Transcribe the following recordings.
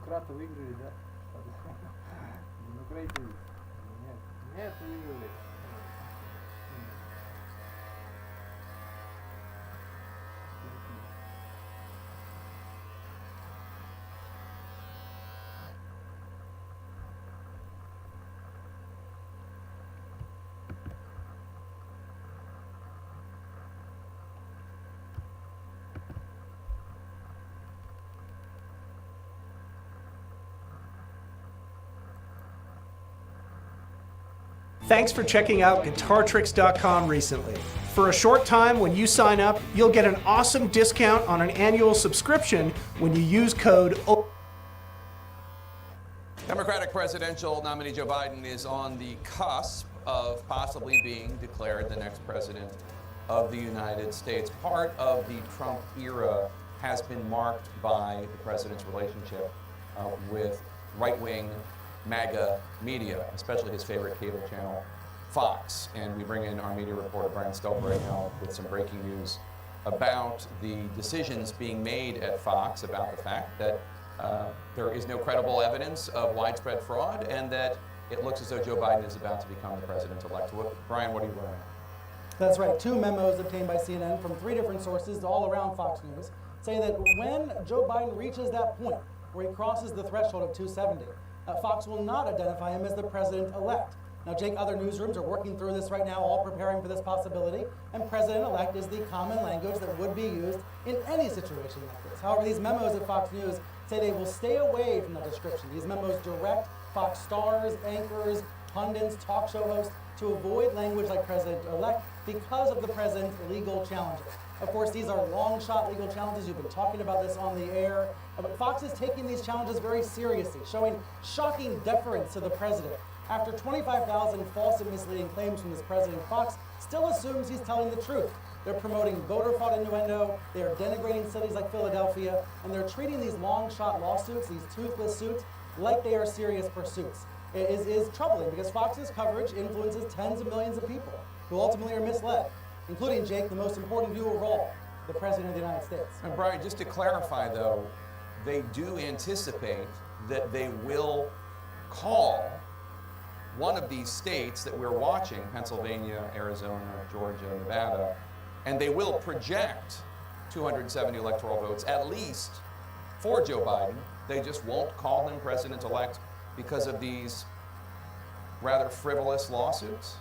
демократы выиграли, да? Демократы выиграли. Нет, нет, выиграли. Thanks for checking out GuitarTricks.com recently. For a short time, when you sign up, you'll get an awesome discount on an annual subscription when you use code Democratic presidential nominee Joe Biden is on the cusp of possibly being declared the next president of the United States. Part of the Trump era has been marked by the president's relationship with right-wing MAGA media, especially his favorite cable channel, Fox. And we bring in our media reporter, Brian Stelter, right now with some breaking news about the decisions being made at Fox about the fact that there is no credible evidence of widespread fraud and that it looks as though Joe Biden is about to become the president-elect. Brian, what are you learning? That's right. 2 memos obtained by CNN from 3 different sources all around Fox News say that when Joe Biden reaches that point where he crosses the threshold of 270, Fox will not identify him as the president-elect. Now, Jake, other newsrooms are working through this right now, all preparing for this possibility, and president-elect is the common language that would be used in any situation like this. However, these memos at Fox News say they will stay away from that description. These memos direct Fox stars, anchors, pundits, talk show hosts to avoid language like president-elect because of the president's legal challenges. Of course, these are long-shot legal challenges. You've been talking about this on the air. But Fox is taking these challenges very seriously, showing shocking deference to the president. After 25,000 false and misleading claims from this president, Fox still assumes he's telling the truth. They're promoting voter fraud innuendo, they are denigrating cities like Philadelphia, and they're treating these long-shot lawsuits, these toothless suits, like they are serious pursuits. It is troubling because Fox's coverage influences tens of millions of people who ultimately are misled, including, Jake, the most important viewer of all, the President of the United States. And Brian, just to clarify, though, they do anticipate that they will call one of these states that we're watching, Pennsylvania, Arizona, Georgia, Nevada, and they will project 270 electoral votes, at least for Joe Biden. They just won't call him president-elect because of these rather frivolous lawsuits?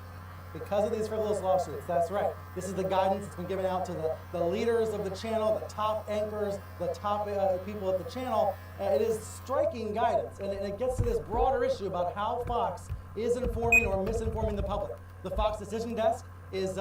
Because of these frivolous lawsuits, that's right. This is the guidance that's been given out to the leaders of the channel, the top anchors, the top people at the channel. It is striking guidance, and it gets to this broader issue about how Fox is informing or misinforming the public. The Fox Decision Desk is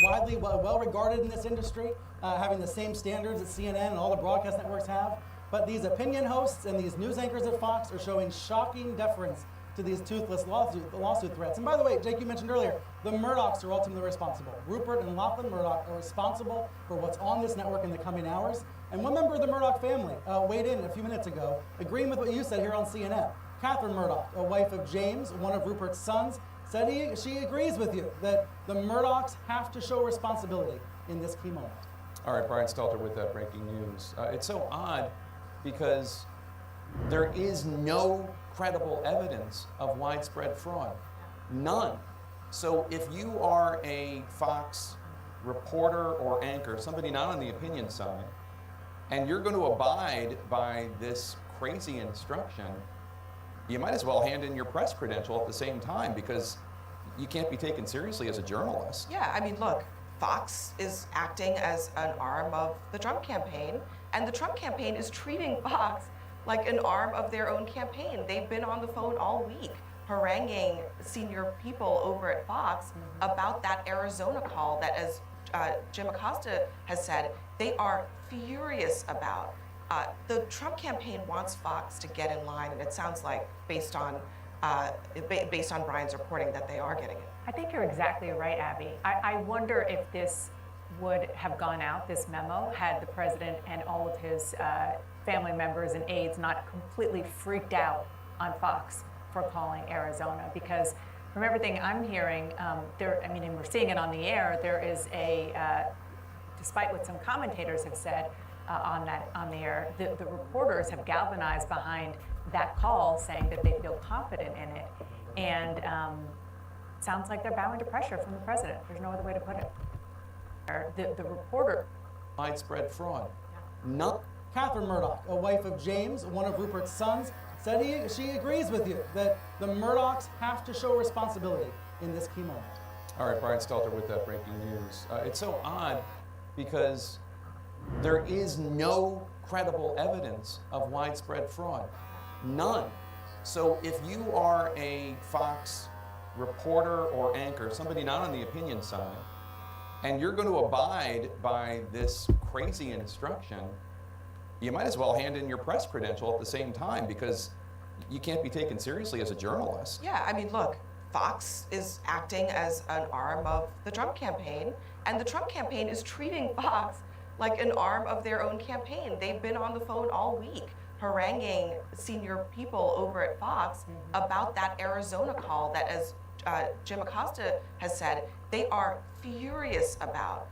widely well regarded in this industry, having the same standards that CNN and all the broadcast networks have. But these opinion hosts and these news anchors at Fox are showing shocking deference to these toothless lawsuit threats. And by the way, Jake, you mentioned earlier, the Murdochs are ultimately responsible. Rupert and Lachlan Murdoch are responsible for what's on this network in the coming hours. And one member of the Murdoch family weighed in a few minutes ago, agreeing with what you said here on CNN. Catherine Murdoch, a wife of James, one of Rupert's sons, said she agrees with you that the Murdochs have to show responsibility in this key moment. All right, Brian Stelter with that breaking news. It's so odd because there is no credible evidence of widespread fraud. None. So if you are a Fox reporter or anchor, somebody not on the opinion side, and you're going to abide by this crazy instruction, you might as well hand in your press credential at the same time because you can't be taken seriously as a journalist. Yeah, I mean, look, Fox is acting as an arm of the Trump campaign, and the Trump campaign is treating Fox like an arm of their own campaign. They've been on the phone all week haranguing senior people over at Fox about that Arizona call that, as Jim Acosta has said, they are furious about. The Trump campaign wants Fox to get in line, and it sounds like, based on Brian's reporting, that they are getting it. I think you're exactly right, Abby. I wonder if this would have gone out, this memo, had the president and all of his family members and aides not completely freaked out on Fox for calling Arizona. Because from everything I'm hearing, and we're seeing it on the air, there is despite what some commentators have said, on the air. The reporters have galvanized behind that call, saying that they feel confident in it, and sounds like they're bowing to pressure from the president. There's no other way to put it. The reporter. Widespread fraud. Not. Catherine Murdoch, a wife of James, one of Rupert's sons, said she agrees with you that the Murdochs have to show responsibility in this key moment. All right, Brian Stelter with that breaking news. It's so odd because there is no credible evidence of widespread fraud. None. So if you are a Fox reporter or anchor, somebody not on the opinion side, and you're going to abide by this crazy instruction, you might as well hand in your press credential at the same time, because you can't be taken seriously as a journalist. Yeah, I mean, look, Fox is acting as an arm of the Trump campaign, and the Trump campaign is treating Fox like an arm of their own campaign. They've been on the phone all week haranguing senior people over at Fox about that Arizona call that, as Jim Acosta has said, they are furious about.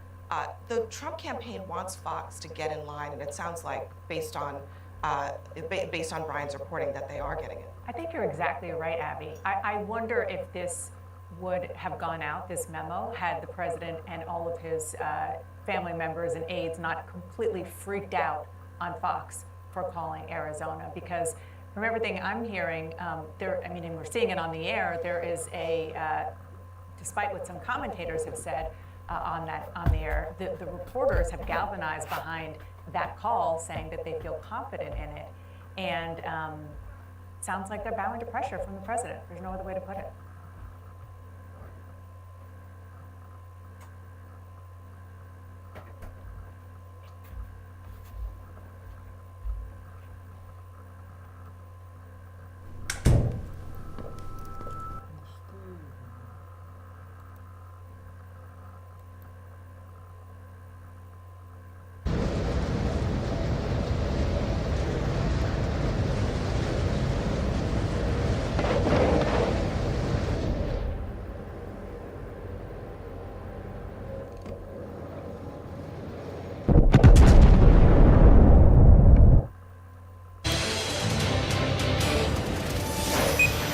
The Trump campaign wants Fox to get in line, and it sounds like, based on Brian's reporting, that they are getting it. I think you're exactly right, Abby. I wonder if this would have gone out, this memo, had the president and all of his family members and aides not completely freaked out on Fox for calling Arizona. Because from everything I'm hearing, and we're seeing it on the air, there is despite what some commentators have said on the air, the reporters have galvanized behind that call, saying that they feel confident in it, and sounds like they're bowing to pressure from the president. There's no other way to put it.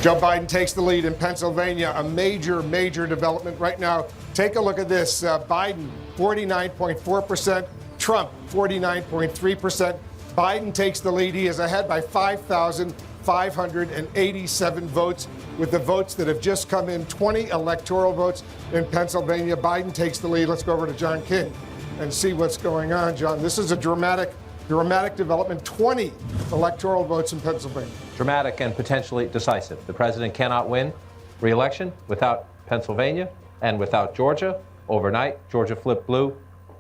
Joe Biden takes the lead in Pennsylvania, a major, major development right now. Take a look at this. Biden, 49.4%. Trump, 49.3%. Biden takes the lead. He is ahead by 5,587 votes. With the votes that have just come in, 20 electoral votes in Pennsylvania. Biden takes the lead. Let's go over to John King and see what's going on. John, this is a dramatic development. 20 electoral votes in Pennsylvania. Dramatic and potentially decisive. The president cannot win re-election without Pennsylvania and without Georgia. Overnight, Georgia flipped blue.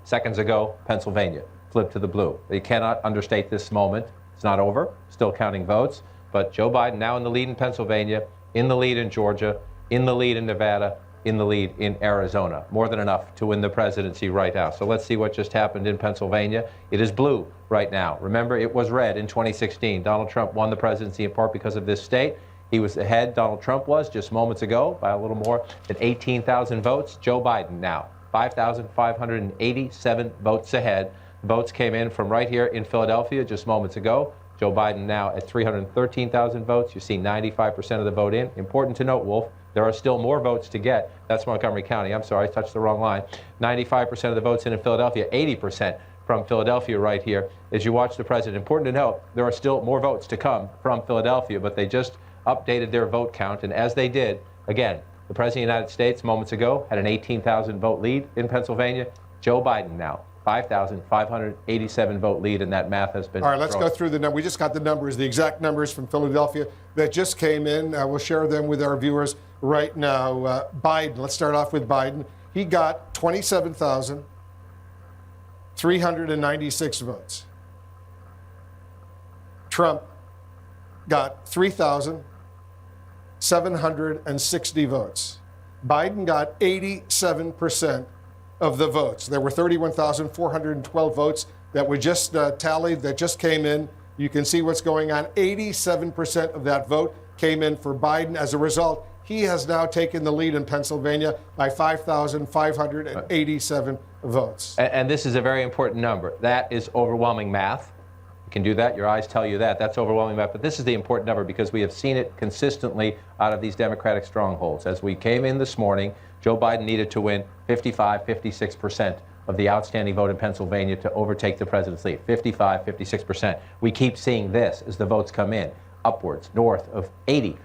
Seconds ago, Pennsylvania flipped to the blue. You cannot understate this moment. It's not over. Still counting votes. But Joe Biden now in the lead in Pennsylvania, in the lead in Georgia, in the lead in Nevada, in the lead in Arizona. More than enough to win the presidency right now. So let's see what just happened in Pennsylvania. It is blue right now. Remember, it was red in 2016. Donald Trump won the presidency in part because of this state. He was ahead, Donald Trump was, just moments ago by a little more than 18,000 votes. Joe Biden now, 5,587 votes ahead. Votes came in from right here in Philadelphia just moments ago. Joe Biden now at 313,000 votes. You see 95% of the vote in. Important to note, Wolf, there are still more votes to get. That's Montgomery County. I'm sorry, I touched the wrong line. 95% of the votes in Philadelphia, 80% from Philadelphia right here. As you watch the president, important to note, there are still more votes to come from Philadelphia, but they just updated their vote count. And as they did, again, the president of the United States moments ago had an 18,000 vote lead in Pennsylvania. Joe Biden now, 5,587 vote lead, and that math has been. All right, let's go through the numbers. We just got the numbers, the exact numbers from Philadelphia that just came in. We'll share them with our viewers right now. Biden, let's start off with Biden. He got 27,396 votes. Trump got 3,760 votes. Biden got 87% of the votes. There were 31,412 votes that were just tallied, that just came in. You can see what's going on. 87% of that vote came in for Biden. As a result, he has now taken the lead in Pennsylvania by 5,587 votes. And this is a very important number. That is overwhelming math. You can do that. Your eyes tell you that. That's overwhelming math. But this is the important number because we have seen it consistently out of these Democratic strongholds. As we came in this morning, Joe Biden needed to win 55, 56% of the outstanding vote in Pennsylvania to overtake the president's lead. 55, 56%. We keep seeing this as the votes come in, upwards, north of 80%,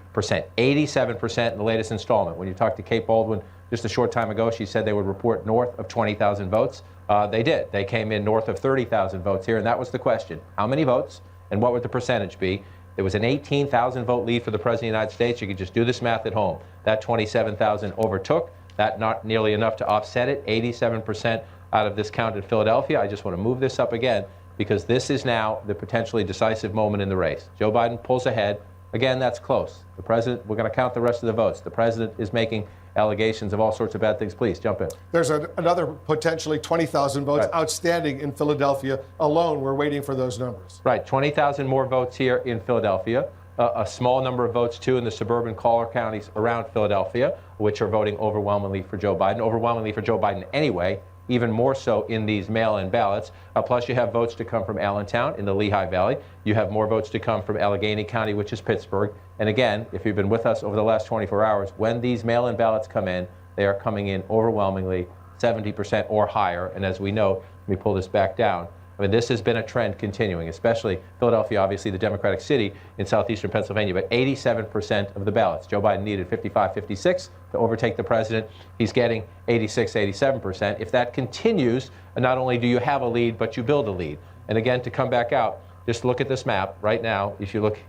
87% in the latest installment. When you talked to Kate Baldwin just a short time ago, she said they would report north of 20,000 votes. They did. They came in north of 30,000 votes here, and that was the question. How many votes, and what would the percentage be? There was an 18,000 vote lead for the President of the United States. You could just do this math at home. That 27,000 overtook. That not nearly enough to offset it. 87% out of this count in Philadelphia. I just want to move this up again because this is now the potentially decisive moment in the race. Joe Biden pulls ahead. Again, that's close. The president, we're going to count the rest of the votes. The president is making allegations of all sorts of bad things. Please jump in. There's another potentially 20,000 votes outstanding in Philadelphia alone. We're waiting for those numbers. Right, 20,000 more votes here in Philadelphia. A small number of votes, too, in the suburban collar counties around Philadelphia, which are voting overwhelmingly for Joe Biden anyway, even more so in these mail-in ballots. Plus, you have votes to come from Allentown in the Lehigh Valley. You have more votes to come from Allegheny County, which is Pittsburgh. And again, if you've been with us over the last 24 hours, when these mail-in ballots come in, they are coming in overwhelmingly 70% or higher. And as we know, let me pull this back down. I mean, this has been a trend continuing, especially Philadelphia, obviously the Democratic city in southeastern Pennsylvania, but 87% of the ballots. Joe Biden needed 55, 56 to overtake the president. He's getting 86, 87%. If that continues, not only do you have a lead, but you build a lead. And again, to come back out, just look at this map right now. If you look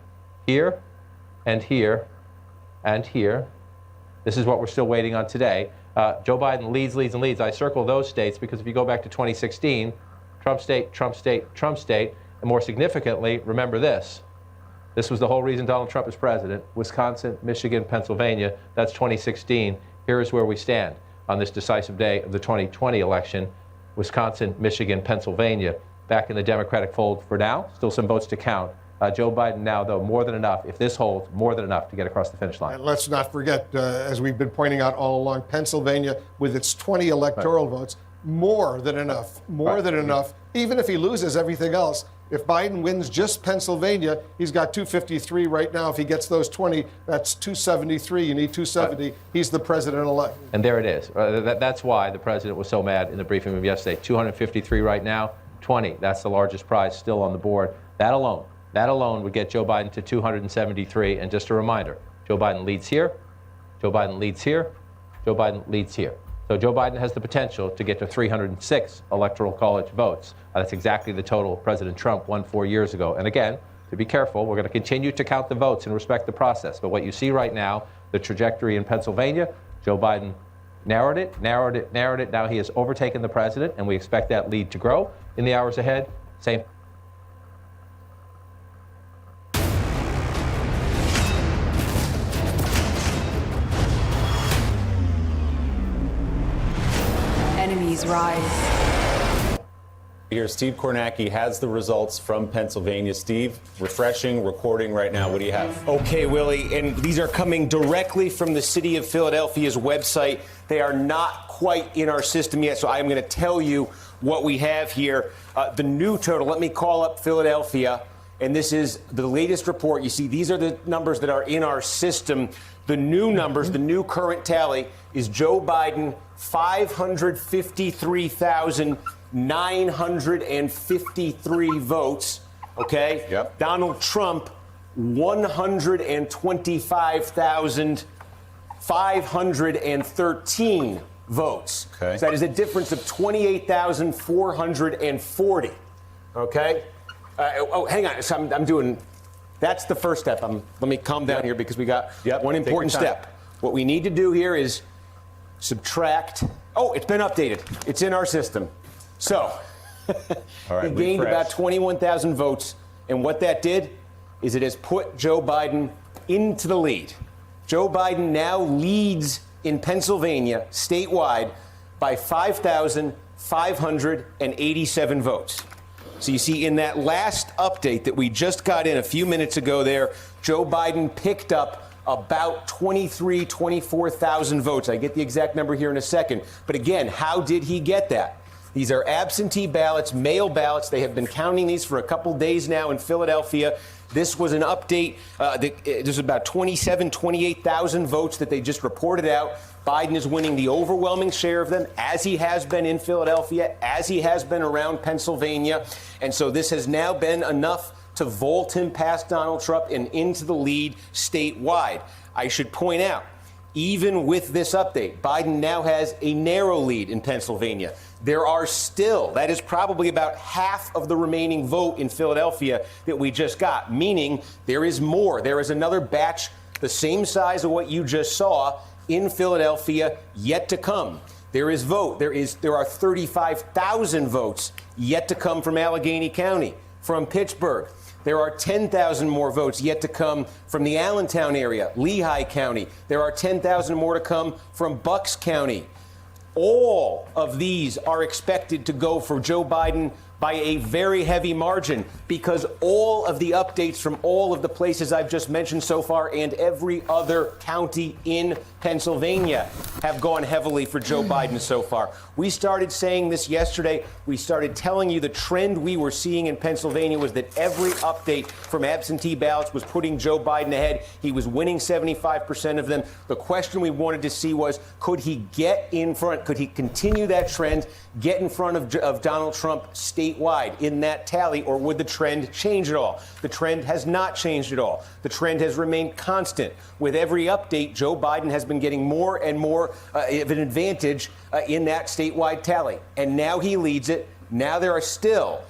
here and here and here, this is what we're still waiting on today. Joe Biden leads, leads, and leads. I circle those states because if you go back to 2016, Trump state, Trump state, Trump state, and more significantly, remember this. This was the whole reason Donald Trump is president. Wisconsin, Michigan, Pennsylvania, that's 2016. Here is where we stand on this decisive day of the 2020 election. Wisconsin, Michigan, Pennsylvania, back in the Democratic fold for now. Still some votes to count. Joe Biden now, though, more than enough, if this holds, more than enough to get across the finish line. And let's not forget, as we've been pointing out all along, Pennsylvania, with its 20 electoral votes, more than enough, even if he loses everything else. If Biden wins just Pennsylvania, he's got 253 right now. If he gets those 20, that's 273. You need 270. He's the president-elect. And there it is. That's why the president was so mad in the briefing room yesterday. 253 right now, 20. That's the largest prize still on the board. That alone would get Joe Biden to 273. And just a reminder, Joe Biden leads here, Joe Biden leads here, Joe Biden leads here. So Joe Biden has the potential to get to 306 electoral college votes. That's exactly the total President Trump won 4 years ago. And again, to be careful, we're going to continue to count the votes and respect the process. But what you see right now, the trajectory in Pennsylvania, Joe Biden narrowed it. Now he has overtaken the president, and we expect that lead to grow in the hours ahead. Same. Enemies rise. Here, Steve Kornacki has the results from Pennsylvania. Steve, refreshing, recording right now. What do you have? Okay, Willie, and these are coming directly from the city of Philadelphia's website. They are not quite in our system yet, so I'm going to tell you what we have here. The new total, let me call up Philadelphia, and this is the latest report. You see, these are the numbers that are in our system. The new numbers, the new current tally is Joe Biden, 553,953 votes, okay? Yep. Donald Trump, 125,513 votes. Okay. So that is a difference of 28,440, okay? Hang on, so I'm doing, that's the first step. Let me calm down here because we got one important step. What we need to do here is subtract. Oh, it's been updated. It's in our system. So, All right, he gained refresh. about 21,000 votes, and what that did is it has put Joe Biden into the lead. Joe Biden now leads in Pennsylvania statewide by 5,587 votes. So you see, in that last update that we just got in a few minutes ago there, Joe Biden picked up about 24,000 votes. I get the exact number here in a second. But again, how did he get that? These are absentee ballots, mail ballots. They have been counting these for a couple days now in Philadelphia. This was an update. There's about 28,000 votes that they just reported out. Biden is winning the overwhelming share of them, as he has been in Philadelphia, as he has been around Pennsylvania. And so this has now been enough to vault him past Donald Trump and into the lead statewide. I should point out, even with this update, Biden now has a narrow lead in Pennsylvania. There are still, that is probably about half of the remaining vote in Philadelphia that we just got, meaning there is more. There is another batch the same size of what you just saw in Philadelphia yet to come. There is vote. There are 35,000 votes yet to come from Allegheny County, from Pittsburgh. There are 10,000 more votes yet to come from the Allentown area, Lehigh County. There are 10,000 more to come from Bucks County. All of these are expected to go for Joe Biden by a very heavy margin, because all of the updates from all of the places I've just mentioned so far and every other county in Pennsylvania have gone heavily for Joe Biden so far. We started saying this yesterday. We started telling you the trend we were seeing in Pennsylvania was that every update from absentee ballots was putting Joe Biden ahead. He was winning 75% of them. The question we wanted to see was, could he get in front? Could he continue that trend, get in front of Donald Trump statewide in that tally, or would the trend change at all? The trend has not changed at all. The trend has remained constant. With every update, Joe Biden has been getting more and more of an advantage in that statewide tally. And now he leads it. Now there are still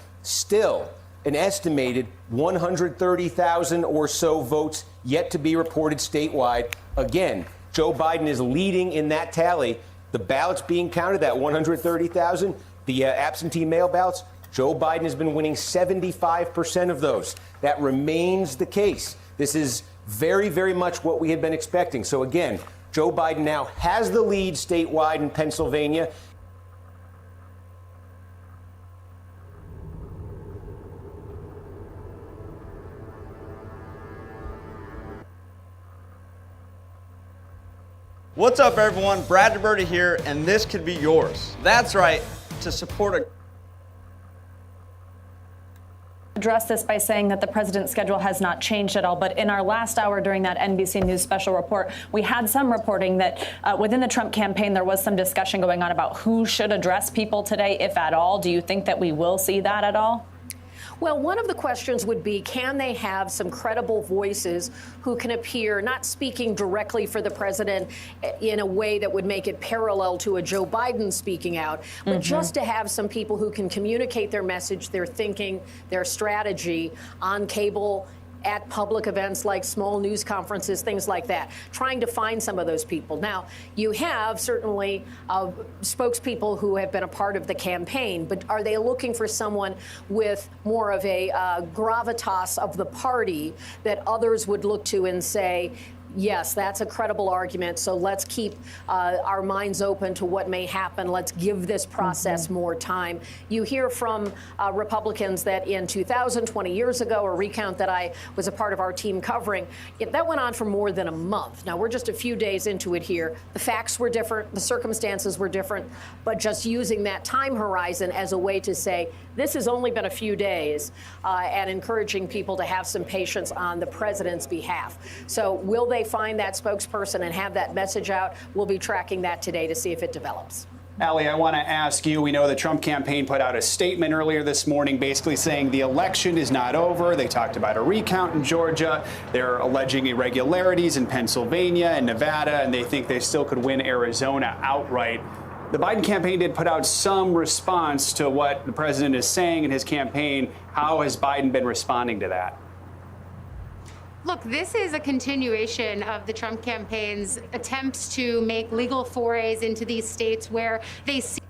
an estimated 130,000 or so votes yet to be reported statewide. Again, Joe Biden is leading in that tally. The ballots being counted, that 130,000, the absentee mail ballots, Joe Biden has been winning 75% of those. That remains the case. This is very, very much what we had been expecting. So again, Joe Biden now has the lead statewide in Pennsylvania. What's up, everyone? Brad DeBerti here, and this could be yours. That's right, to support a address this by saying that the president's schedule has not changed at all. But in our last hour during that NBC News special report, we had some reporting that within the Trump campaign, there was some discussion going on about who should address people today, if at all. Do you think that we will see that at all? Well, one of the questions would be, can they have some credible voices who can appear not speaking directly for the president in a way that would make it parallel to a Joe Biden speaking out, but just to have some people who can communicate their message, their thinking, their strategy on cable, at public events like small news conferences, things like that, trying to find some of those people. Now, you have certainly spokespeople who have been a part of the campaign, but are they looking for someone with more of a gravitas of the party that others would look to and say, yes, that's a credible argument, so let's keep our minds open to what may happen. Let's give this process more time. You hear from Republicans that in 2000, 20 years ago, a recount that I was a part of our team covering, that went on for more than a month. Now, we're just a few days into it here. The facts were different, the circumstances were different, but just using that time horizon as a way to say, this has only been a few days, and encouraging people to have some patience on the president's behalf. So will they find that spokesperson and have that message out? We'll be tracking that today to see if it develops. Allie, I want to ask you, we know the Trump campaign put out a statement earlier this morning basically saying the election is not over. They talked about a recount in Georgia. They're alleging irregularities in Pennsylvania and Nevada, and they think they still could win Arizona outright. The Biden campaign did put out some response to what the president is saying in his campaign. How has Biden been responding to that? Look, this is a continuation of the Trump campaign's attempts to make legal forays into these states where they see.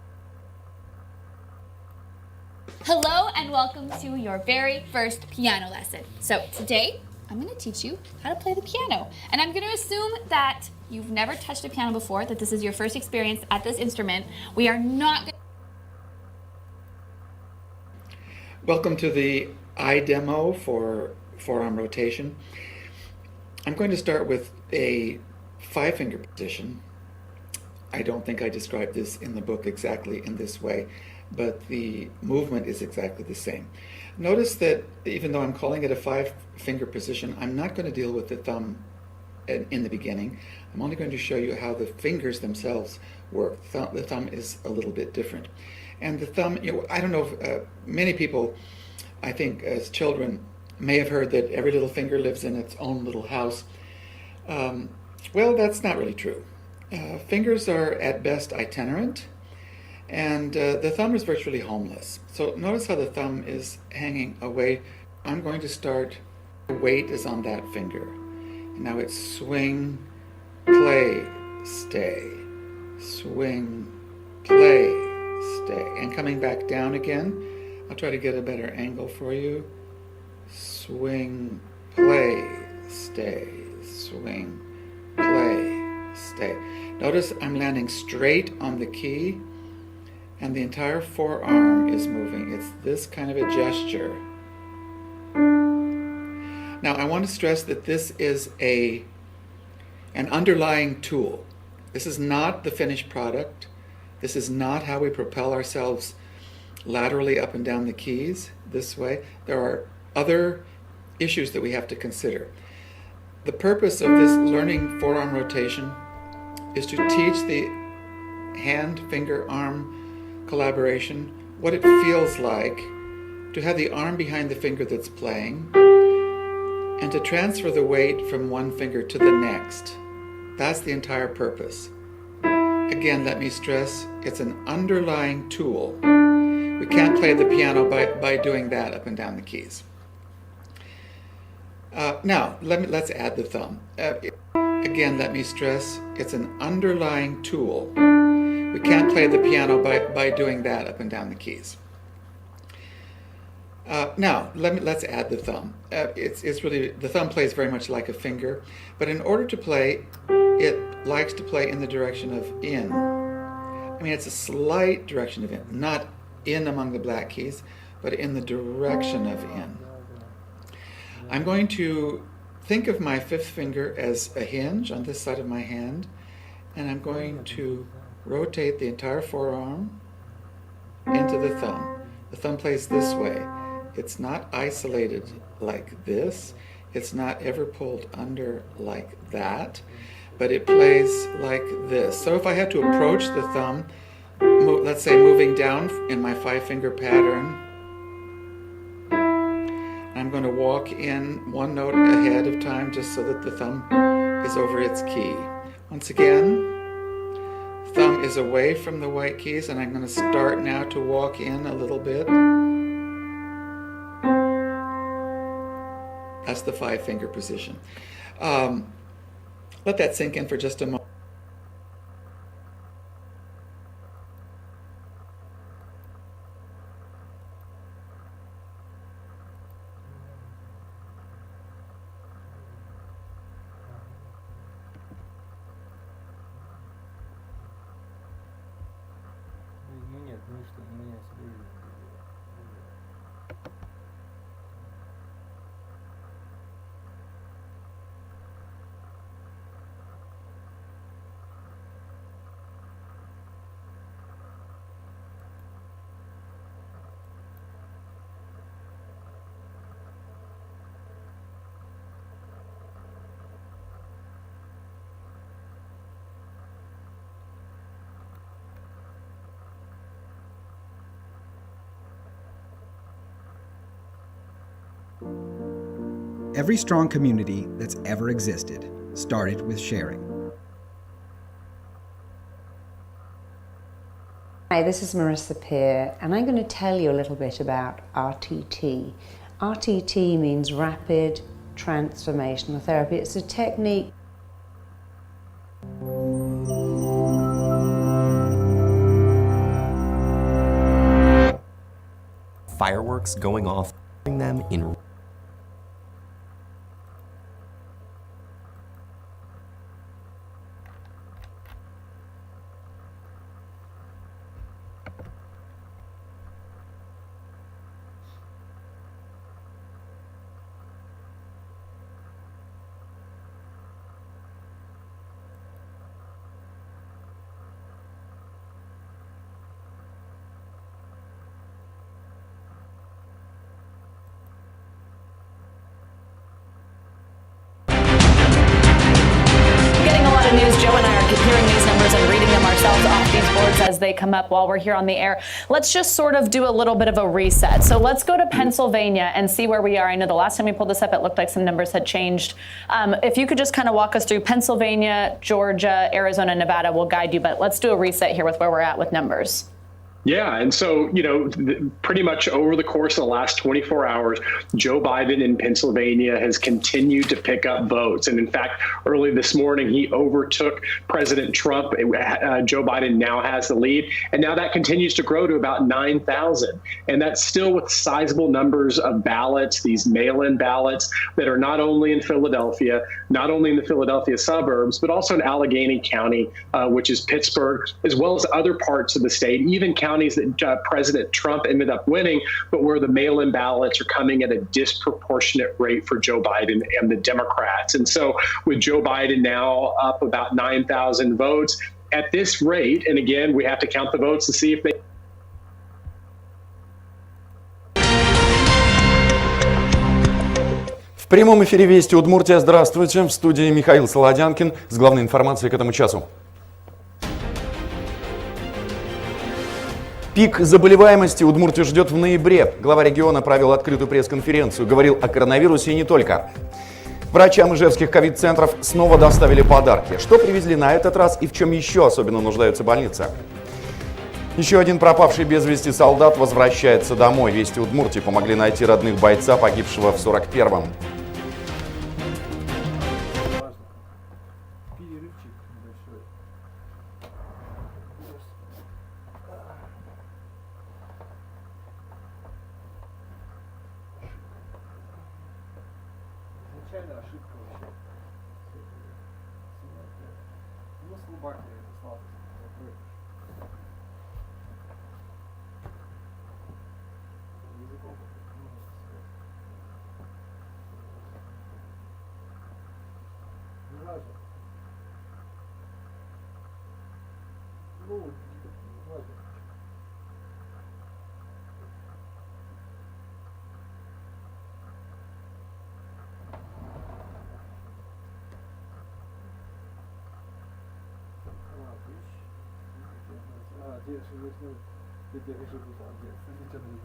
Hello and welcome to your very first piano lesson. So today, I'm going to teach you how to play the piano. And I'm going to assume that you've never touched a piano before, that this is your first experience at this instrument. We are not going to... Welcome to the eye demo for forearm rotation. I'm going to start with a 5-finger position. I don't think I described this in the book exactly in this way, but the movement is exactly the same. Notice that even though I'm calling it a 5-finger position, I'm not going to deal with the thumb in the beginning. I'm only going to show you how the fingers themselves work. The thumb is a little bit different. And the thumb, I don't know if many people, I think as children, may have heard that every little finger lives in its own little house. Well, that's not really true. Fingers are at best itinerant, and the thumb is virtually homeless. So notice how the thumb is hanging away. I'm going to start, the weight is on that finger. And now it's swing, play, stay, swing, play, stay. And coming back down again, I'll try to get a better angle for you. Swing, play, stay, swing, play, stay. Notice I'm landing straight on the key, and the entire forearm is moving. It's this kind of a gesture. Now, I want to stress that this is an underlying tool. This is not the finished product. This is not how we propel ourselves laterally up and down the keys this way. There are other issues that we have to consider. The purpose of this learning forearm rotation is to teach the hand, finger, arm collaboration, what it feels like to have the arm behind the finger that's playing, and to transfer the weight from one finger to the next. That's the entire purpose. Again, let me stress, it's an underlying tool. We can't play the piano by doing that up and down the keys. Now, let's add the thumb. Again, let me stress, it's an underlying tool. We can't play the piano by doing that up and down the keys. Now, let's add the thumb. It's really, the thumb plays very much like a finger, but in order to play, it likes to play in the direction of in. I mean, it's a slight direction of in, not in among the black keys, but in the direction of in. I'm going to think of my 5th finger as a hinge on this side of my hand, and I'm going to rotate the entire forearm into the thumb. The thumb plays this way. It's not isolated like this. It's not ever pulled under like that, but it plays like this. So if I had to approach the thumb, let's say moving down in my 5-finger pattern, I'm going to walk in one note ahead of time just so that the thumb is over its key. Once again, thumb is away from the white keys, and I'm going to start now to walk in a little bit. That's the 5-finger position. Let that sink in for just a moment. Every strong community that's ever existed started with sharing. Hi, this is Marissa Peer, and I'm going to tell you a little bit about RTT. RTT means Rapid Transformational Therapy. It's a technique. Fireworks going off, them in hearing these numbers and reading them ourselves off these boards as they come up while we're here on the air. Let's just sort of do a little bit of a reset. So let's go to Pennsylvania and see where we are. I know the last time we pulled this up, it looked like some numbers had changed. If you could just kind of walk us through Pennsylvania, Georgia, Arizona, Nevada, we'll guide you, but let's do a reset here with where we're at with numbers. Yeah, and so, pretty much over the course of the last 24 hours, Joe Biden in Pennsylvania has continued to pick up votes. And in fact, early this morning, he overtook President Trump. Joe Biden now has the lead. And now that continues to grow to about 9,000. And that's still with sizable numbers of ballots, these mail-in ballots that are not only in Philadelphia, not only in the Philadelphia suburbs, but also in Allegheny County, which is Pittsburgh, as well as other parts of the state, even counties that President Trump ended up winning, but where the mail-in ballots are coming at a disproportionate rate for Joe Biden and the Democrats. And so with Joe Biden now up about 9,000 votes at this rate, and again, we have to count the votes to see if they... В прямом эфире «Вести Удмуртия». Здравствуйте. В студии Михаил Солодянкин с главной информацией к этому часу. Пик заболеваемости Удмуртию ждет в ноябре. Глава региона провел открытую пресс-конференцию, говорил о коронавирусе и не только. Врачам ижевских ковид-центров снова доставили подарки. Что привезли на этот раз и в чем еще особенно нуждаются больницы? Еще один пропавший без вести солдат возвращается домой. «Вести Удмуртии» помогли найти родных бойца, погибшего в 41-м. Ошибка вообще. Ну, слабак я это слабость. Языком. Не важно. Ну, важно.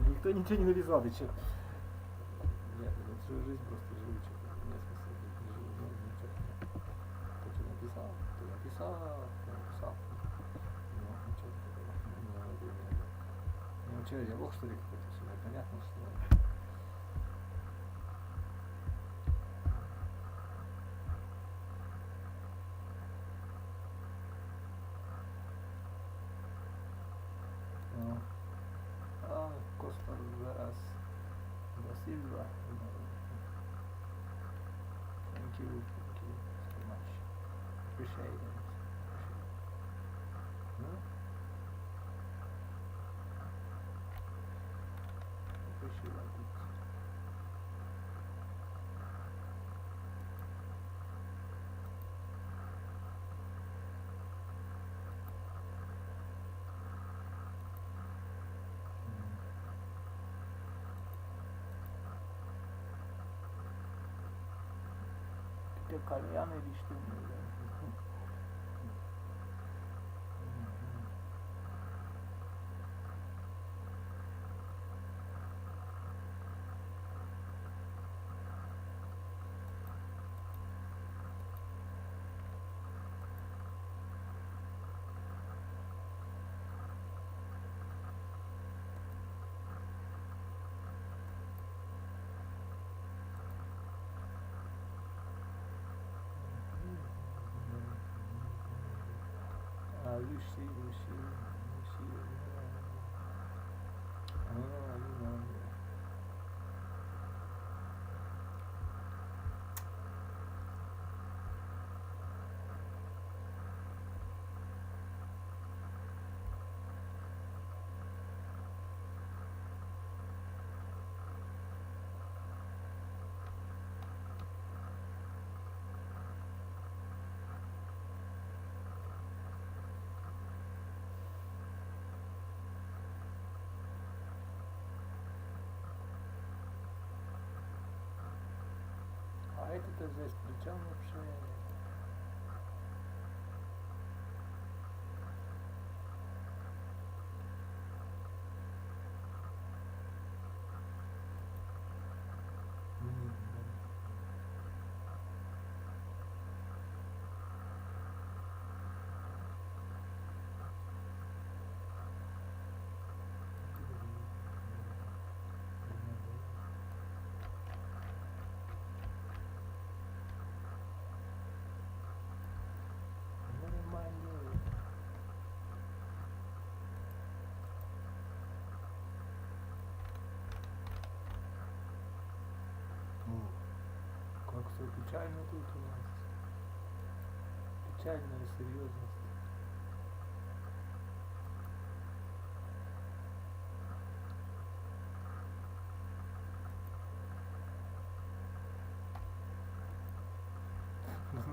Никто ничего не навязал, ты че? Нет, свою жизнь просто живу, что-то. Нет смысла не живу, ничего. Кто написал, кто написал. Ну, ничего такого. Ну, что, я бог, что ли, какой-то, все понятно, что... Thank you so much. Appreciate it. Appreciate it. Кальян или что? Lucy. А это-то здесь при чем вообще? все печально тут у нас. Печальная серьезность.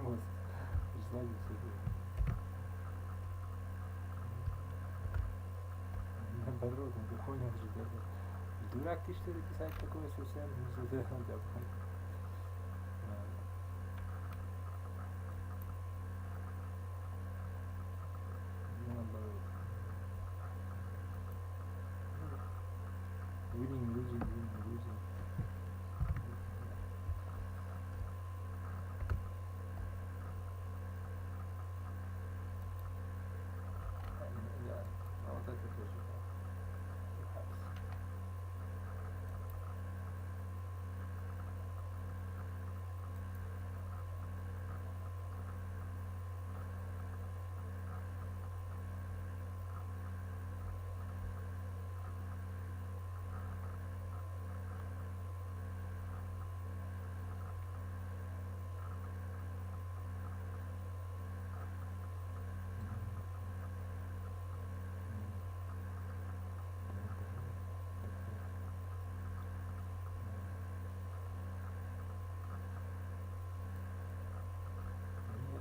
Вот, сзади себе. Наоборот, он понял же, даже. Дурак ты что ли писать такое совсем? Winning, losing, winning, losing. Да, вот это тоже.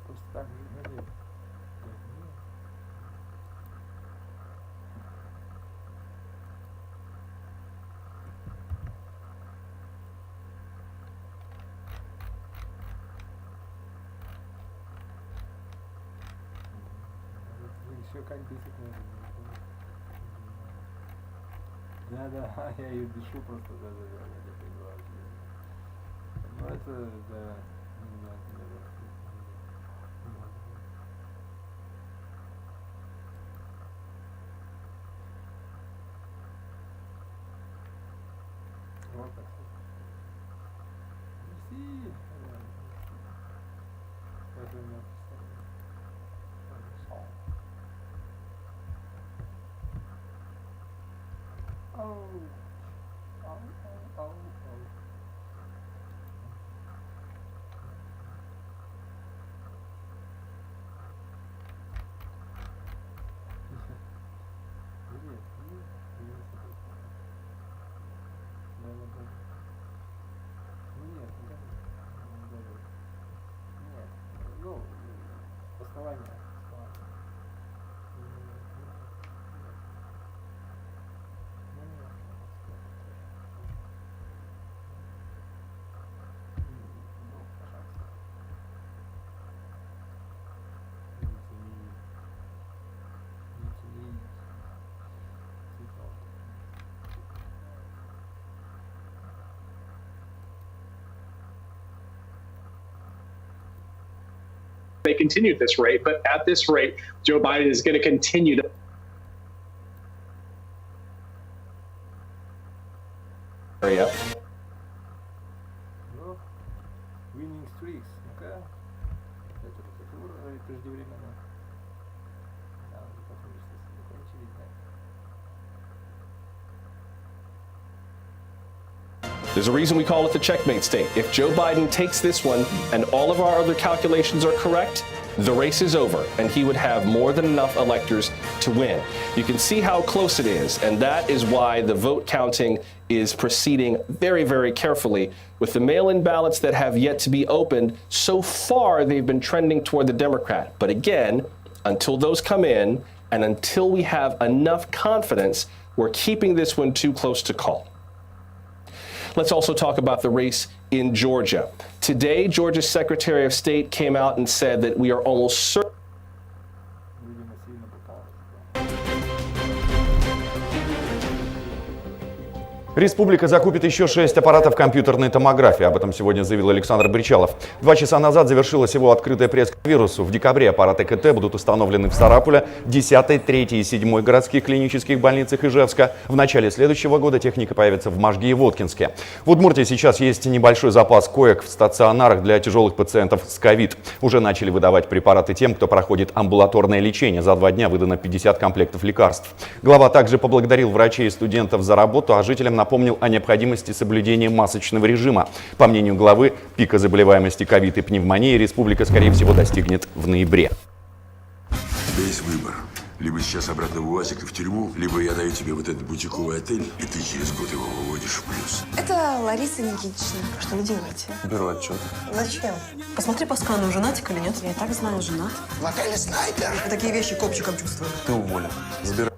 Просто так же не лет. Еще как 10 минут. Да, я ее бешу просто, да, я понимаю. Ну это, да, вот так. Мерси. Это у меня ну, основание. They continue at this rate, but at this rate, Joe Biden is going to continue to. Ну, winning streaks, ну-ка. Это преждевременно. Да, потом очевидно. There's a reason we call it the checkmate state. If Joe Biden takes this one and all of our other calculations are correct, the race is over and he would have more than enough electors to win. You can see how close it is, and that is why the vote counting is proceeding very, very carefully. With the mail-in ballots that have yet to be opened, so far they've been trending toward the Democrat. But again, until those come in and until we have enough confidence, we're keeping this one too close to call. Let's also talk about the race in Georgia. Today, Georgia's Secretary of State came out and said that we are almost certain. Республика закупит еще 6 аппаратов компьютерной томографии. Об этом сегодня заявил Александр Бричалов. 2 часа назад завершилась его открытая пресс к вирусу. В декабре аппараты КТ будут установлены в Сарапуле, 10-й, 3-й и 7-й городских клинических больницах Ижевска. В начале следующего года техника появится в Можге и Воткинске. В Удмуртии сейчас есть небольшой запас коек в стационарах для тяжелых пациентов с ковид. Уже начали выдавать препараты тем, кто проходит амбулаторное лечение. За 2 дня выдано 50 комплектов лекарств. Глава также поблагодарил врачей и студентов за работу, а жителям напомнил, напомнил о необходимости соблюдения масочного режима. По мнению главы, пика заболеваемости ковид и пневмонии республика, скорее всего, достигнет в ноябре. У тебя есть выбор. Либо сейчас обратно в УАЗик и в тюрьму, либо я даю тебе вот этот бутиковый отель, и ты через год его выводишь в плюс. Это Лариса Никитична. Что вы делаете? Беру отчет. Зачем? Посмотри по скану, женатик или нет. Я и так знаю, женат. В отеле снайпер. Такие вещи копчиком чувствую. Ты уволен. Забирай.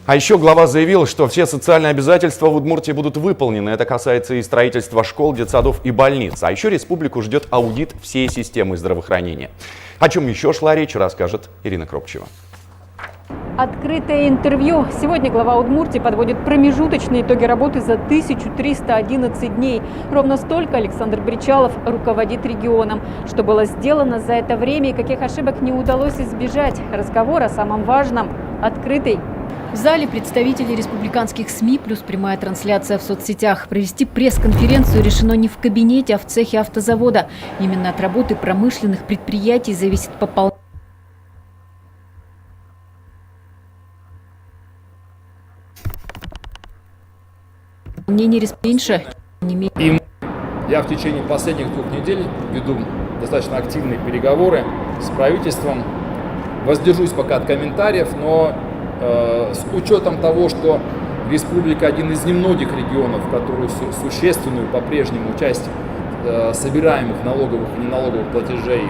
А еще глава заявил, что все социальные обязательства в Удмуртии будут выполнены. Это касается и строительства школ, детсадов и больниц. А еще республику ждет аудит всей системы здравоохранения. О чем еще шла речь, расскажет Ирина Кропчева. Открытое интервью. Сегодня глава Удмуртии подводит промежуточные итоги работы за 1311 дней. Ровно столько Александр Бричалов руководит регионом. Что было сделано за это время и каких ошибок не удалось избежать. Разговор о самом важном – открытый. В зале представители республиканских СМИ плюс прямая трансляция в соцсетях. Провести пресс-конференцию решено не в кабинете, а в цехе автозавода. Именно от работы промышленных предприятий зависит пополнение. И я в течение последних 2 недель веду достаточно активные переговоры с правительством. Воздержусь пока от комментариев, но с учетом того, что республика один из немногих регионов, который существенную по-прежнему часть собираемых налоговых и неналоговых платежей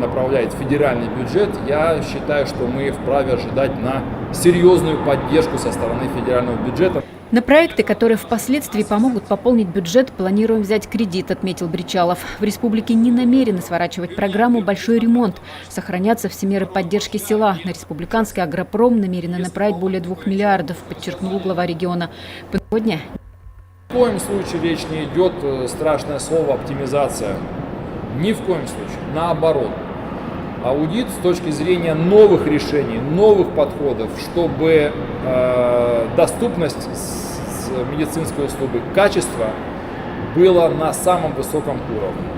направляет в федеральный бюджет, я считаю, что мы вправе ожидать на серьезную поддержку со стороны федерального бюджета. На проекты, которые впоследствии помогут пополнить бюджет, планируем взять кредит, отметил Бричалов. В республике не намерены сворачивать программу «Большой ремонт». Сохранятся все меры поддержки села. На республиканский агропром намерены направить более 2 миллиардов, подчеркнул глава региона. Сегодня... Ни в коем случае речь не идет, страшное слово, оптимизация. Ни в коем случае. Наоборот. Аудит с точки зрения новых решений, новых подходов, чтобы доступность медицинской услуги, качество было на самом высоком уровне.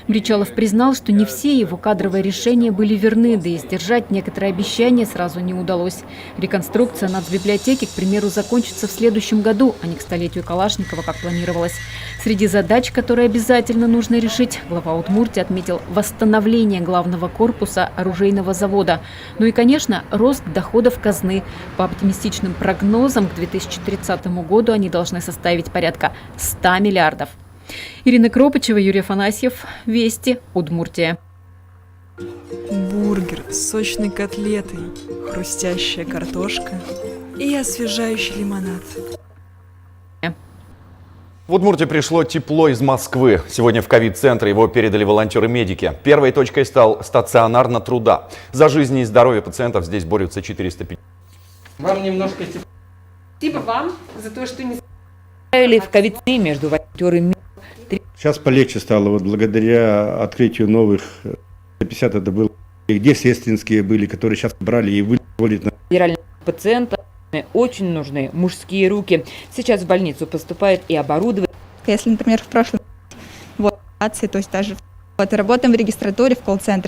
Бричалов признал, что не все его кадровые решения были верны, да и сдержать некоторые обещания сразу не удалось. Реконструкция нацбиблиотеки, к примеру, закончится в следующем году, а не к столетию Калашникова, как планировалось. Среди задач, которые обязательно нужно решить, глава Удмуртии отметил восстановление главного корпуса оружейного завода. Ну и, конечно, рост доходов казны. По оптимистичным прогнозам, к 2030 году они должны составить порядка 100 миллиардов. Ирина Кропачева, Юрий Афанасьев. Вести. Удмуртия. Бургер с сочной котлетой, хрустящая картошка и освежающий лимонад. В Удмуртии пришло тепло из Москвы. Сегодня в ковид-центр его передали волонтеры-медики. Первой точкой стал стационар на Труда. За жизнь и здоровье пациентов здесь борются 450. Вам немножко тепло. Спасибо вам за то, что не... В ковид-центре между волонтерами. Сейчас полегче стало, вот благодаря открытию новых 50 это было, где сестринские были, которые сейчас брали и выводят на... Федеральным пациентам очень нужны мужские руки. Сейчас в больницу поступает и оборудование. Если, например, в прошлом то есть даже работаем в регистратуре, в колл-центре.